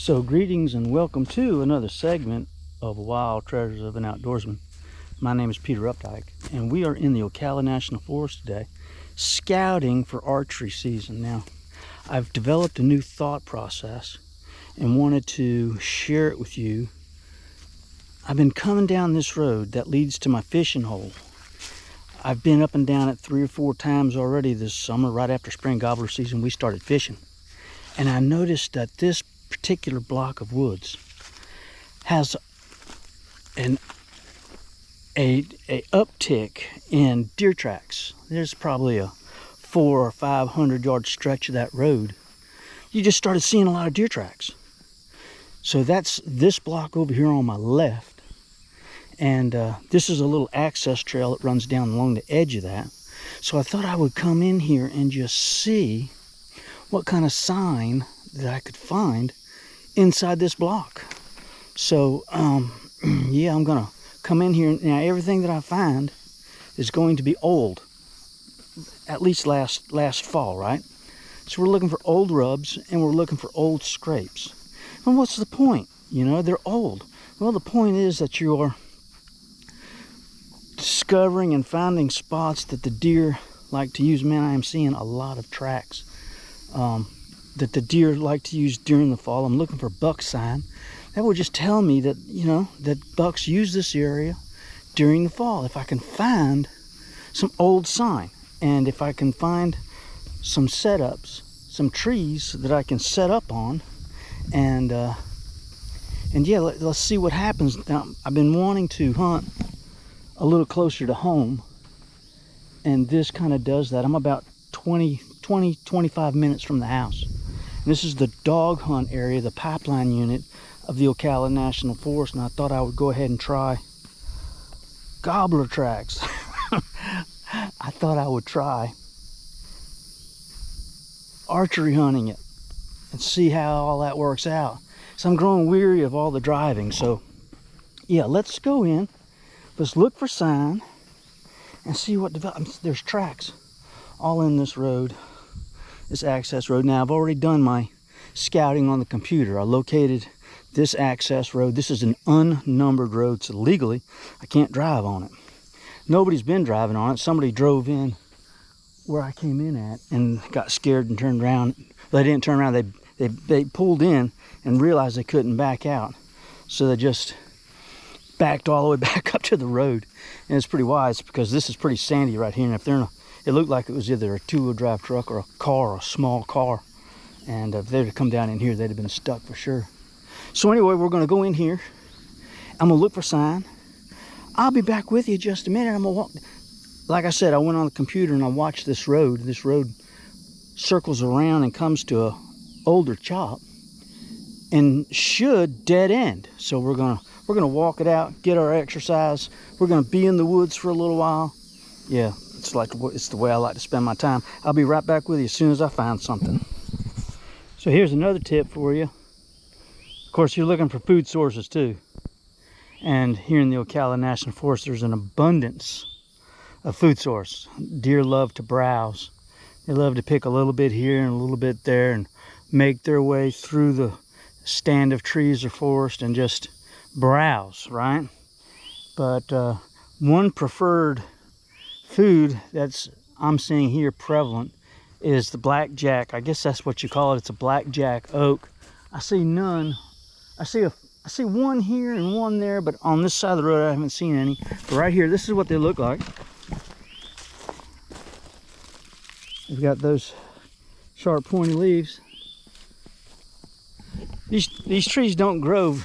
So greetings and welcome to another segment of Wild Treasures of an Outdoorsman. My name is Peter Updike, and we are in the Ocala National Forest today, scouting for archery season. Now, I've developed a new thought process and wanted to share it with you. I've been coming down this road that leads to my fishing hole. I've been up and down it 3 or 4 times already this summer. Right after spring gobbler season, we started fishing. And I noticed that this particular block of woods has a uptick in deer tracks. There's probably a 400 or 500 yard stretch of that road. You just started seeing a lot of deer tracks. So that's this block over here on my left, and this is a little access trail that runs down along the edge of that. So I thought I would come in here and just see what kind of sign that I could find inside this block. So yeah, I'm gonna come in here now. Everything that I find is going to be old, at least last fall, right? So we're looking for old rubs and we're looking for old scrapes. And what's the point? You know, they're old. Well, the point is that you're discovering and finding spots that the deer like to use. Man, I am seeing a lot of tracks that the deer like to use during the fall. I'm looking for buck sign. That would just tell me that, you know, that bucks use this area during the fall. If I can find some old sign, and if I can find some setups, some trees that I can set up on, and yeah, let's see what happens. Now, I've been wanting to hunt a little closer to home, and this kind of does that. I'm about 25 minutes from the house. And this is the dog hunt area, the pipeline unit of the Ocala National Forest, and I thought I would go ahead and try gobbler tracks. I thought I would try archery hunting it and see how all that works out. So I'm growing weary of all the driving. So yeah, let's go in. Let's look for sign and see what develops. There's tracks all in this road, this access road. Now, I've already done my scouting on the computer. I located this access road. This is an unnumbered road, so legally I can't drive on it. Nobody's been driving on it. Somebody drove in where I came in at and got scared and turned around. They didn't turn around. They pulled in and realized they couldn't back out, so they just backed all the way back up to the road. And it's pretty wise because this is pretty sandy right here, and if they're in it looked like it was either a 2-wheel drive truck or a car, or a small car, and if they'd have come down in here, they'd have been stuck for sure. So anyway, we're going to go in here. I'm going to look for sign. I'll be back with you just a minute. I'm going to walk. Like I said, I went on the computer and I watched this road. This road circles around and comes to a older chop and should dead end. So we're gonna walk it out, get our exercise. We're gonna be in the woods for a little while. Yeah, it's the way I like to spend my time. I'll be right back with you as soon as I find something. So here's another tip for you. Of course, you're looking for food sources too. And here in the Ocala National Forest, there's an abundance of food source. Deer love to browse. They love to pick a little bit here and a little bit there and make their way through the stand of trees or forest and just browse, right? But one preferred food that's I'm seeing here prevalent is the blackjack. I guess that's what you call it. It's a blackjack oak. I see none. I see one here and one there, but on this side of the road I haven't seen any. But right here, this is what they look like. They've got those sharp pointy leaves. These trees don't grow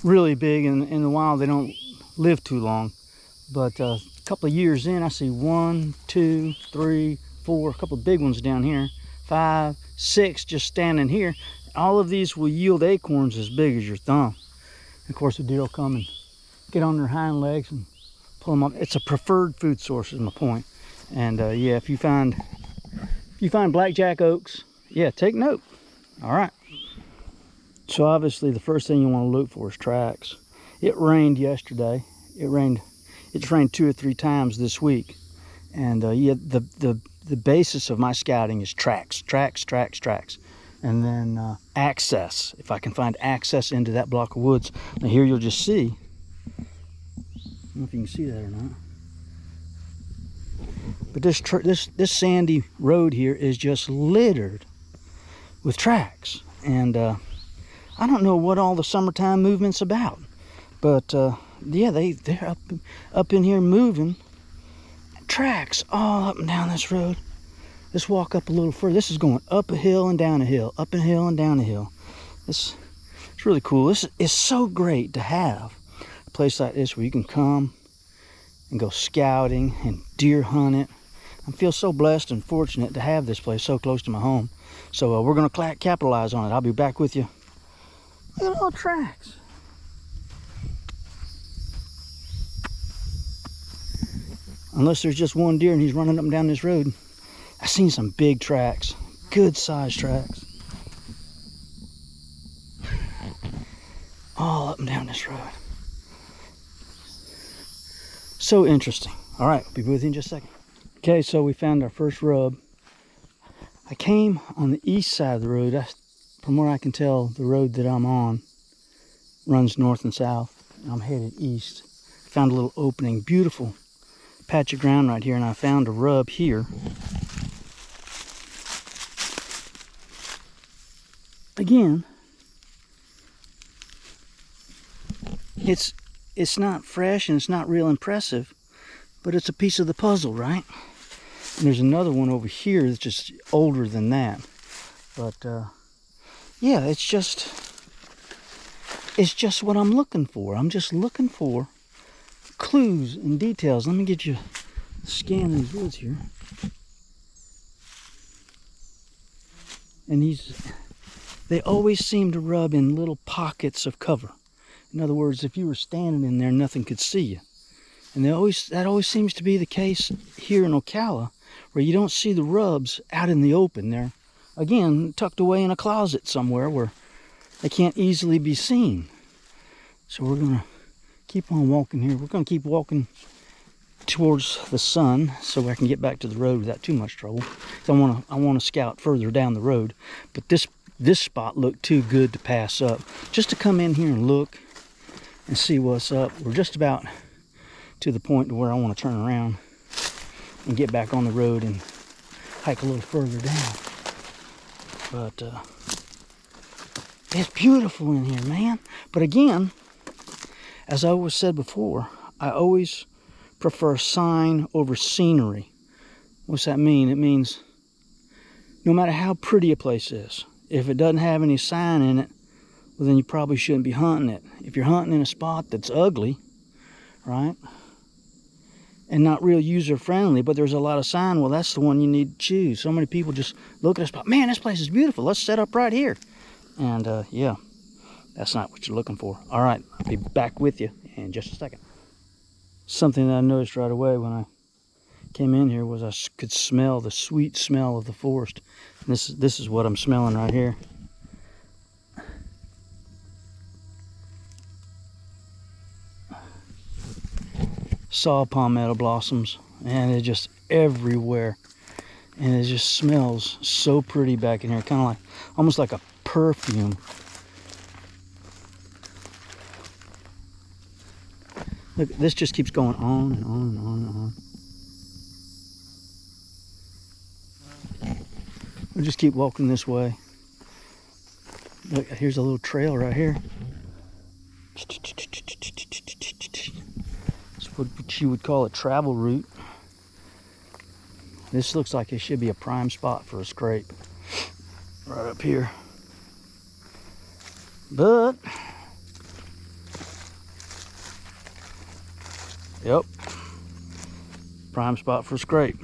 really big in the wild. They don't live too long, but a couple of years in, I see 1, 2, 3, 4, a couple of big ones down here, 5, 6 just standing here. All of these will yield acorns as big as your thumb. Of course, the deer will come and get on their hind legs and pull them up. It's a preferred food source is my point. And yeah, if you find blackjack oaks, yeah, take note. All right. So obviously the first thing you want to look for is tracks. It rained yesterday. It's rained 2 or 3 times this week. And yeah, the basis of my scouting is tracks. and then access, if I can find access into that block of woods. Now here you'll just see, I don't know if you can see that or not, but this sandy road here is just littered with tracks. And I don't know what all the summertime movement's about, but yeah, they're up in here moving tracks all up and down this road. Let's walk up a little further. This is going up a hill and down a hill, up a hill and down a hill. It's really cool. This is so great to have a place like this where you can come and go scouting and deer hunt it. I feel so blessed and fortunate to have this place so close to my home. So we're going to capitalize on it. I'll be back with you. Look at all the tracks. Unless there's just one deer and he's running up and down this road. I've seen some big tracks, good sized tracks. All up and down this road. So interesting. All right, I'll be with you in just a second. Okay, so we found our first rub. I came on the east side of the road. From where I can tell, the road that I'm on runs north and south. I'm headed east. Found a little opening, beautiful patch of ground right here, and I found a rub here. Again, it's not fresh and it's not real impressive, but it's a piece of the puzzle, right? And there's another one over here that's just older than that. But yeah, it's just what I'm looking for. I'm just looking for clues and details. Let me get you a scan of these woods here. And they always seem to rub in little pockets of cover. In other words, if you were standing in there, nothing could see you. And that always seems to be the case here in Ocala, where you don't see the rubs out in the open. They're, again, tucked away in a closet somewhere where they can't easily be seen. So we're going to keep on walking here. We're going to keep walking towards the sun so I can get back to the road without too much trouble. So I want to scout further down the road. But this spot looked too good to pass up. Just to come in here and look and see what's up. We're just about to the point where I want to turn around and get back on the road and hike a little further down. But it's beautiful in here, man. But again, as I always said before, I always prefer sign over scenery. What's that mean? It means no matter how pretty a place is, if it doesn't have any sign in it, well, then you probably shouldn't be hunting it. If you're hunting in a spot that's ugly, right, and not real user-friendly, but there's a lot of sign, well, that's the one you need to choose. So many people just look at a spot, man, this place is beautiful, let's set up right here. And yeah, that's not what you're looking for. All right, I'll be back with you in just a second. Something that I noticed right away when I came in here was I could smell the sweet smell of the forest. And this is what I'm smelling right here. Saw palmetto blossoms, and they're just everywhere. And it just smells so pretty back in here, kind of like, almost like a perfume. Look, this just keeps going on and on and on and on. We'll just keep walking this way. Look, here's a little trail right here. It's what you would call a travel route. This looks like it should be a prime spot for a scrape. Right up here. But yep, prime spot for a scrape.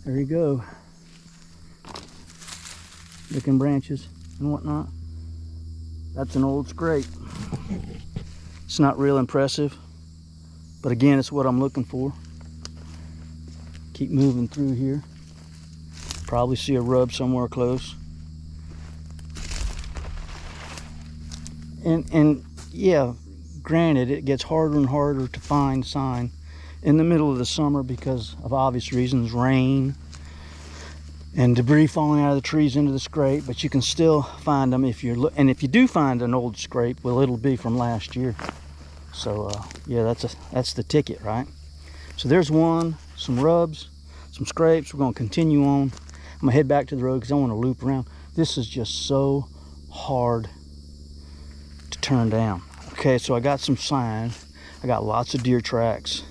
There you go. Looking branches and whatnot. That's an old scrape. It's not real impressive, but again, it's what I'm looking for. Keep moving through here. Probably see a rub somewhere close. And yeah, granted, it gets harder and harder to find sign in the middle of the summer because of obvious reasons, rain, and debris falling out of the trees into the scrape, but you can still find them if you're and if you do find an old scrape, well, it'll be from last year. So yeah, that's the ticket, right? So there's one, some rubs, some scrapes. We're going to continue on. I'm gonna head back to the road because I want to loop around. This is just so hard to turn down. Okay, so I got some sign. I got lots of deer tracks.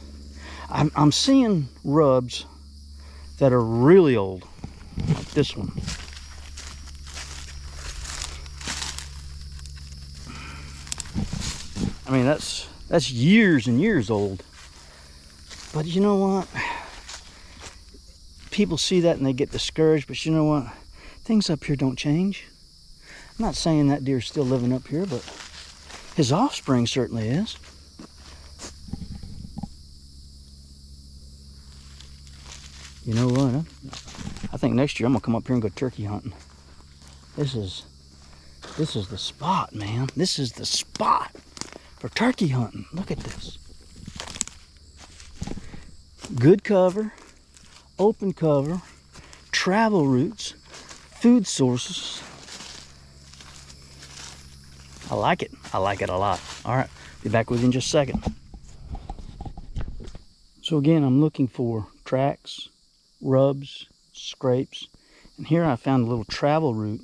I'm seeing rubs that are really old, like this one. I mean, that's years and years old. But you know what? People see that and they get discouraged, but you know what? Things up here don't change. I'm not saying that deer's still living up here, but his offspring certainly is. You know what? I think next year I'm gonna come up here and go turkey hunting. This is the spot, man. This is the spot for turkey hunting. Look at this. Good cover, open cover, travel routes, food sources. I like it. I like it a lot. All right, be back with you in just a second. So again, I'm looking for tracks, rubs, scrapes, and here I found a little travel route.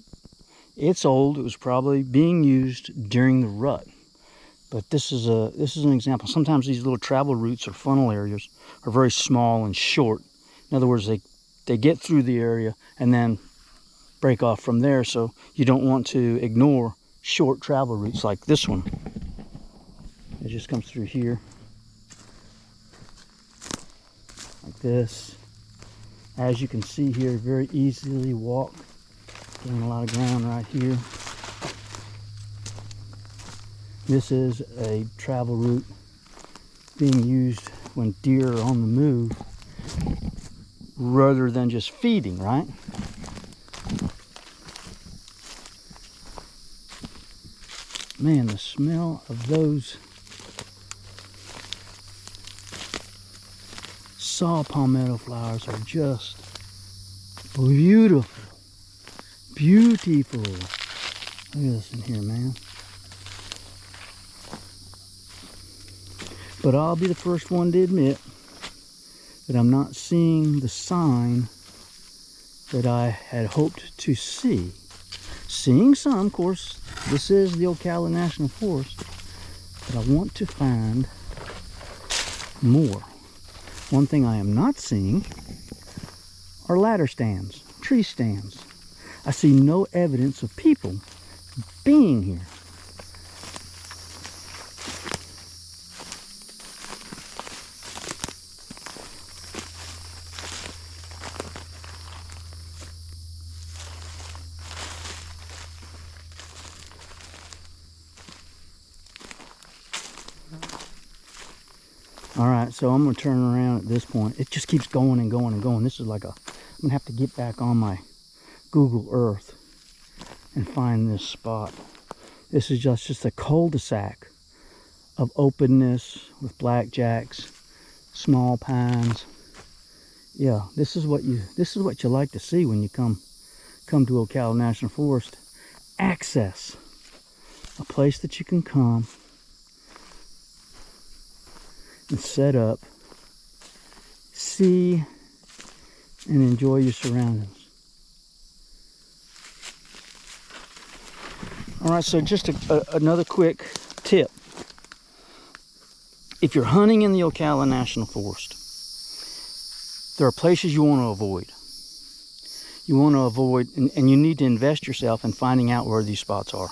It's old. It was probably being used during the rut, but this is an example. Sometimes these little travel routes or funnel areas are very small and short. In other words, they get through the area and then break off from there, so you don't want to ignore short travel routes like this one. It just comes through here like this. As you can see here, very easily walk, getting a lot of ground right here. This is a travel route being used when deer are on the move rather than just feeding, right? Man, the smell of those saw palmetto flowers are just beautiful. Beautiful. Look at this in here, man. But I'll be the first one to admit that I'm not seeing the sign that I had hoped to see. Seeing some, of course, this is the Ocala National Forest, but I want to find more. One thing I am not seeing are ladder stands, tree stands. I see no evidence of people being here. All right, so I'm gonna turn around at this point. It just keeps going and going and going. This is like I'm gonna have to get back on my Google Earth and find this spot. This is just a cul-de-sac of openness with blackjacks, small pines. Yeah, this is what you like to see when you come to Ocala National Forest. Access, a place that you can come and set up, see, and enjoy your surroundings. All right, so just another quick tip. If you're hunting in the Ocala National Forest, there are places you want to avoid. You want to avoid, and you need to invest yourself in finding out where these spots are.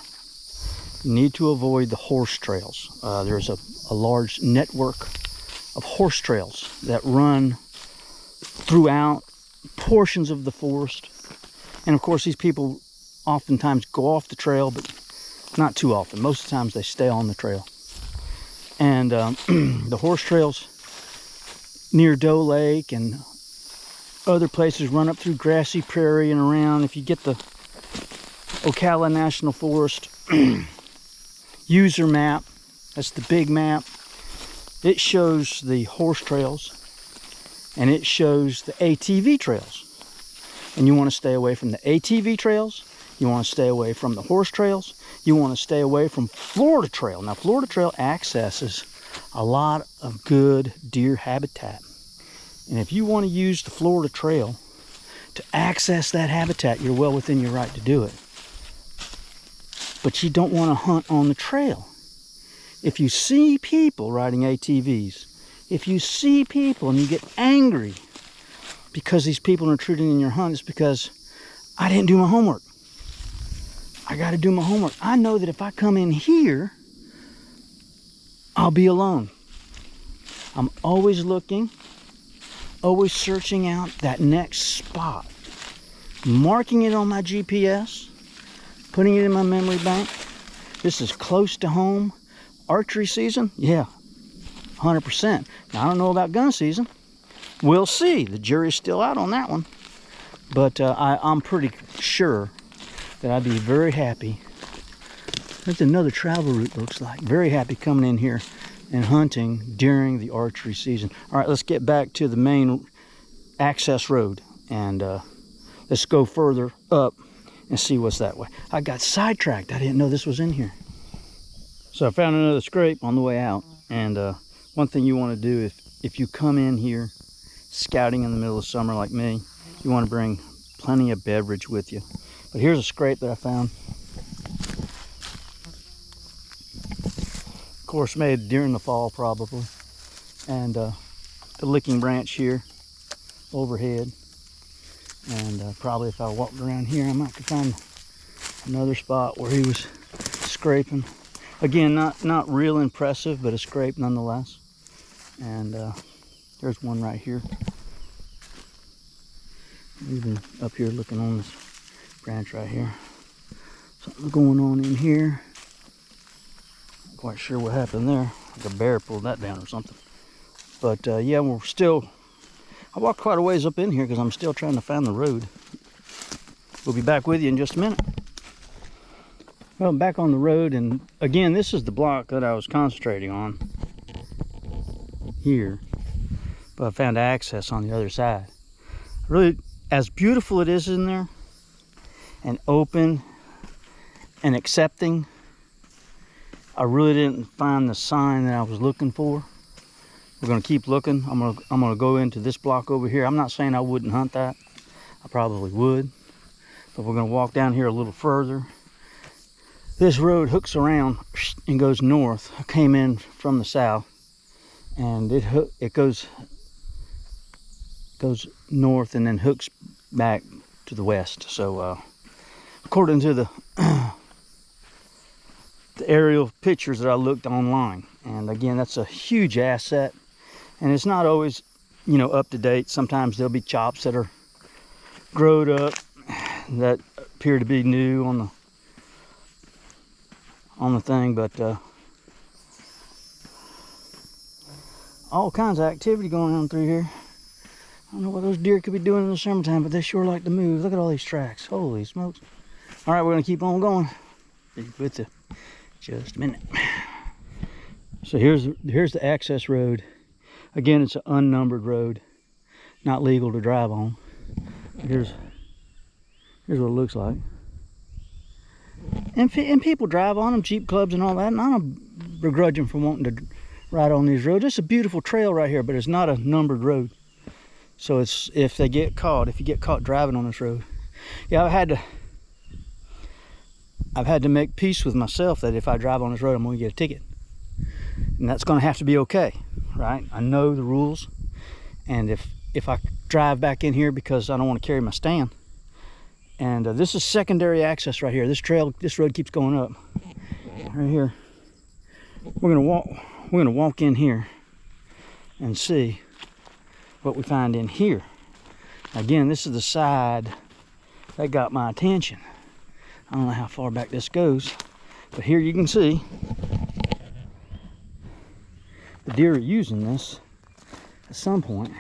You need to avoid the horse trails. There's a large network of horse trails that run throughout portions of the forest. And of course, these people oftentimes go off the trail, but not too often. Most of the times they stay on the trail. And the horse trails near Doe Lake and other places run up through grassy prairie and around. If you get the Ocala National Forest user map, that's the big map, it shows the horse trails and it shows the ATV trails. And you want to stay away from the ATV trails. You want to stay away from the horse trails. You want to stay away from Florida Trail. Now, Florida Trail accesses a lot of good deer habitat. And if you want to use the Florida Trail to access that habitat, you're well within your right to do it. But you don't want to hunt on the trail. If you see people riding ATVs, if you see people and you get angry because these people are intruding in your hunt, it's because I didn't do my homework. I got to do my homework. I know that if I come in here, I'll be alone. I'm always looking, always searching out that next spot, marking it on my GPS, putting it in my memory bank. This is close to home. Archery season? Yeah, 100%. Now, I don't know about gun season. We'll see. The jury's still out on that one. But I'm pretty sure that I'd be very happy. That's another travel route, looks like. Very happy coming in here and hunting during the archery season. All right, let's get back to the main access road. And let's go further up and see what's that way. I got sidetracked. I didn't know this was in here. So I found another scrape on the way out. And one thing you want to do if you come in here scouting in the middle of summer like me, you want to bring plenty of beverage with you. But here's a scrape that I found. Of course, made during the fall probably. And the licking branch here overhead. And probably if I walked around here, I might could find another spot where he was scraping. Again, not real impressive, but a scrape nonetheless. And there's one right here. Even up here looking on this branch right here. Something going on in here. Not quite sure what happened there. Like a bear pulled that down or something. But yeah, we're still... I walked quite a ways up in here because I'm still trying to find the road. We'll be back with you in just a minute. Well, I'm back on the road, and again, this is the block that I was concentrating on here. But I found access on the other side. Really, as beautiful it is in there, and open and accepting, I really didn't find the sign that I was looking for. We're gonna keep looking. I'm gonna go into this block over here. I'm not saying I wouldn't hunt that. I probably would, but we're gonna walk down here a little further. This road hooks around and goes north. I came in from the south, and it goes north and then hooks back to the west. So according to the aerial pictures that I looked online, and again, that's a huge asset, and it's not always, you know, up to date. Sometimes there'll be chops that are growed up that appear to be new on the thing, but all kinds of activity going on through here. I don't know what those deer could be doing in the summertime, but they sure like to move. Look at all these tracks. Holy smokes. All right, we're gonna keep on going. Be with you just a minute. So here's the access road. Again, it's an unnumbered road, not legal to drive on. Here's what it looks like. And people drive on them, Jeep clubs and all that, and I don't begrudge them for wanting to ride on these roads. It's a beautiful trail right here, but it's not a numbered road. So it's if you get caught driving on this road. Yeah, I've had to make peace with myself that if I drive on this road, I'm going to get a ticket. And that's going to have to be okay, right? I know the rules. And if I drive back in here because I don't want to carry my stand, and this is secondary access right here. This road keeps going up. Right here. We're gonna walk in here and see what we find in here. Again, this is the side that got my attention. I don't know how far back this goes, but here you can see the deer are using this at some point.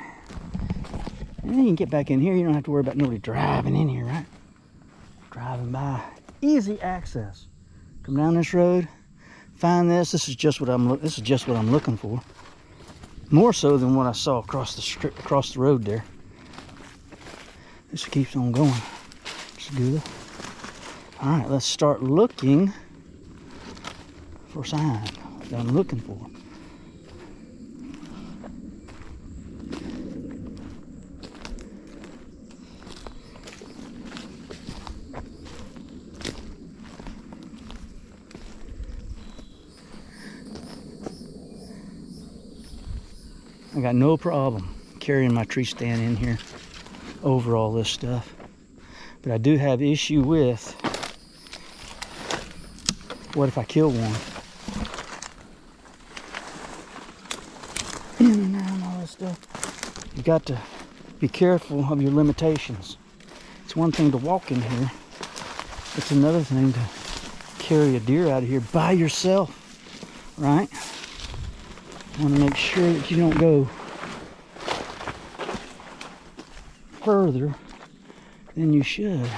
And then you can get back in here. You don't have to worry about nobody driving in here, right? Driving by. Easy access. Come down this road, find this. This is just what I'm looking for. More so than what I saw across the road there. Just keeps on going. It's good. All right, let's start looking for sign that I'm looking for. I got no problem carrying my tree stand in here over all this stuff, but I do have issue with, what if I kill one? In and out and all this stuff. You got to be careful of your limitations. It's one thing to walk in here. It's another thing to carry a deer out of here by yourself, right? You want to make sure that you don't go further than you should.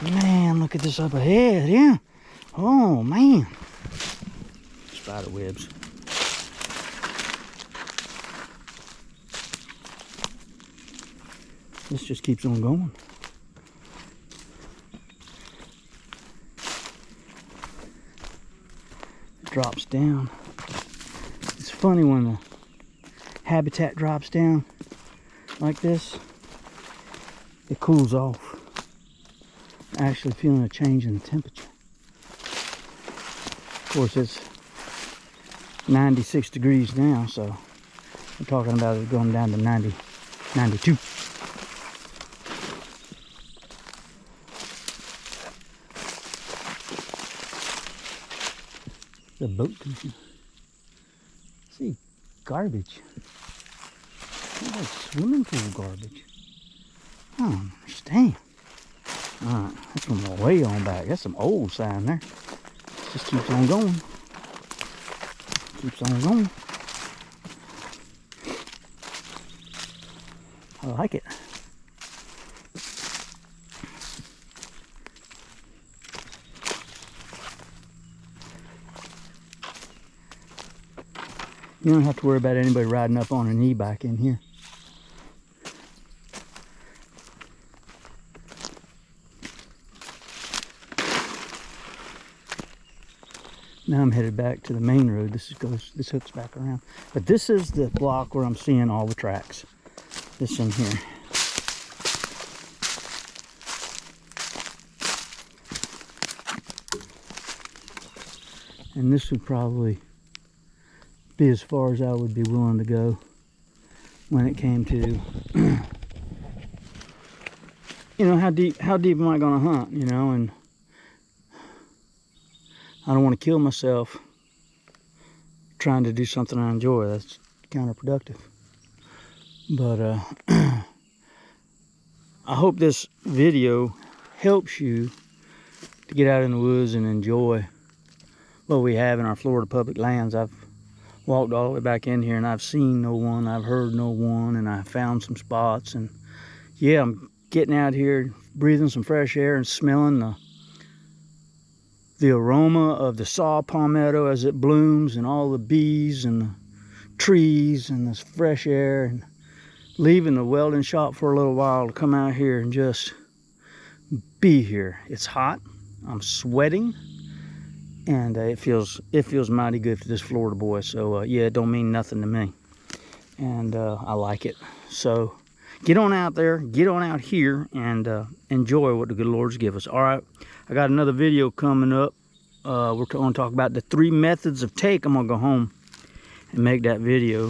Man, look at this up ahead, yeah. Oh, man. Spider webs. This just keeps on going. It drops down. It's funny when the habitat drops down like this, it cools off. Actually feeling a change in the temperature. Of course, it's 96 degrees now, so we're talking about it going down to 90, 92. The boat can see garbage. It's like swimming pool garbage. I don't understand. Alright, that's from way on back. That's some old sign there. Just keeps on going. Keeps on going. I like it. You don't have to worry about anybody riding up on an e-bike in here. Now I'm headed back to the main road. This hooks back around. But this is the block where I'm seeing all the tracks. This in here. And this would probably be as far as I would be willing to go when it came to, you know, how deep am I going to hunt, you know, and I don't want to kill myself trying to do something I enjoy. That's counterproductive. But I hope this video helps you to get out in the woods and enjoy what we have in our Florida public lands. I've walked all the way back in here and I've seen no one, I've heard no one, and I found some spots. And yeah, I'm getting out here, breathing some fresh air and smelling the aroma of the saw palmetto as it blooms, and all the bees and the trees and this fresh air, and leaving the welding shop for a little while to come out here and just be here. It's hot, I'm sweating, and it feels mighty good for this Florida boy. So yeah, it don't mean nothing to me, and I like it. So get on out there, get on out here, and enjoy what the good Lord's give us. All right, I got another video coming up. We're going to talk about the 3 methods of take. I'm going to go home and make that video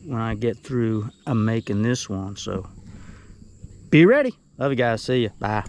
when I get through making this one. So be ready. Love you guys. See ya. Bye.